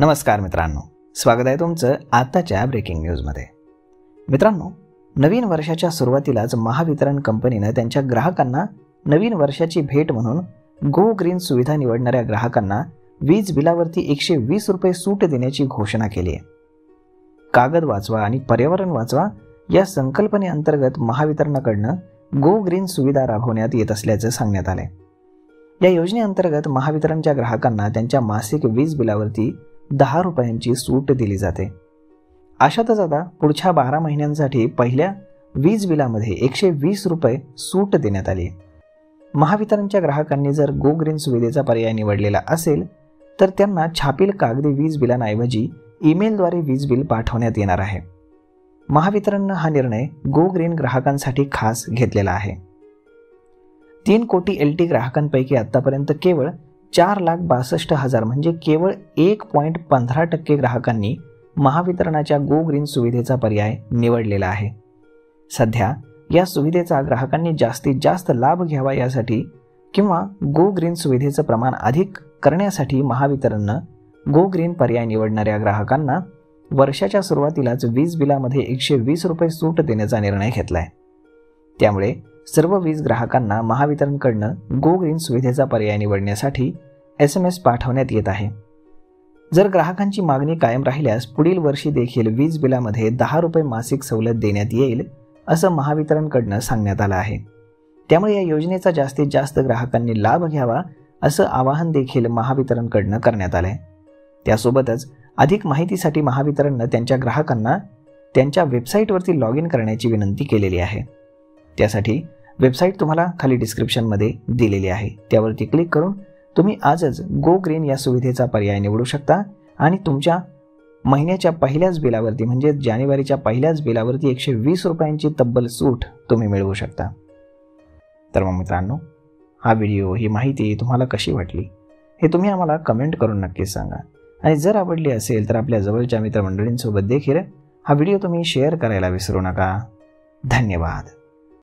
नमस्कार मित्रांनो, स्वागत आहे तुमचं आताच्या ब्रेकिंग न्यूजमध्ये। मित्रांनो, नवीन वर्षाच्या सुरुवातीलाच महावितरण कंपनीने त्यांच्या ग्राहकांना नवीन वर्षाची भेट म्हणून गो ग्रीन सुविधा निवडणाऱ्या ग्राहकांना वीज बिलावरती 120 रुपये सूट देण्याची घोषणा केली आहे। कागद वाचवा आणि पर्यावरण वाचवा या संकल्पनेअंतर्गत महावितरणाकडून गो ग्रीन सुविधा राबवण्यात येत असल्याचं सांगण्यात आले। या योजनेअंतर्गत महावितरणच्या ग्राहकांना त्यांच्या मासिक वीज बिलावरती 10 रुपयांची सूट दिली जाते। अशातच आता पुढच्या 12 महिन्यांसाठी पहिल्या वीज बिलामध्ये 120 रुपये सूट देण्यात आली आहे। महावितरणच्या ग्राहकांनी जर गो ग्रीन सुविधेचा पर्याय निवडलेला असेल तर त्यांना छापील कागदी वीज बिलांऐवजी ईमेलद्वारे वीज बिल पाठवण्यात येणार आहे। महावितरणने हा निर्णय गो ग्रीन ग्राहकांसाठी खास घेतलेला आहे। 3 कोटी LT ग्राहकांपैकी आतापर्यंत केवळ 4,62,000 म्हणजे केवळ 1.15% ग्राहकांनी महावितरणाच्या गो ग्रीन सुविधेचा पर्याय निवडलेला आहे। सध्या या सुविधेचा ग्राहकांनी जास्तीत जास्त लाभ घ्यावा यासाठी किंवा गो ग्रीन सुविधेचं प्रमाण अधिक करण्यासाठी महावितरणने गो ग्रीन पर्याय निवडणाऱ्या ग्राहकांना वर्षाच्या सुरुवातीलाच वीज बिलामध्ये 120 रुपये सूट देण्याचा निर्णय घेतलाय। त्यामुळे सर्व वीज ग्राहकांना महावितरणकडून गो ग्रीन सुविधेचा पर्याय निवडण्यासाठी SMS पाठवण्यात येत आहे। जर ग्राहकांची मागणी कायम राहिल्यास पुढील वर्षी देखील वीज बिलामध्ये 10 रुपये मासिक सवलत देण्यात येईल असं महावितरणकडून सांगण्यात आलं आहे। त्यामुळे या योजनेचा जास्तीत जास्त ग्राहकांनी लाभ घ्यावा असं आवाहन देखील महावितरणकडून करण्यात आलंय। त्यासोबतच अधिक माहितीसाठी महावितरणने त्यांच्या ग्राहकांना त्यांच्या वेबसाईटवरती लॉग इन करण्याची विनंती केलेली आहे। त्यासाठी वेबसाईट तुम्हाला खाली डिस्क्रिप्शनमध्ये दिलेली आहे, त्यावरती क्लिक करून तुम्ही आजच गो ग्रीन या सुविधेचा पर्याय निवडू शकता आणि तुमच्या महिन्याच्या पहिल्याच बिलावरती म्हणजे जानेवारीच्या पहिल्याच बिलावरती 120 रुपयांची तब्बल सूट तुम्ही मिळवू शकता। तर मग मित्रांनो, हा व्हिडिओ ही माहिती तुम्हाला कशी वाटली हे तुम्ही आम्हाला कमेंट करून नक्कीच सांगा आणि जर आवडली असेल तर आपल्या जवळच्या मित्रमंडळींसोबत देखील हा व्हिडिओ तुम्ही शेअर करायला विसरू नका। धन्यवाद।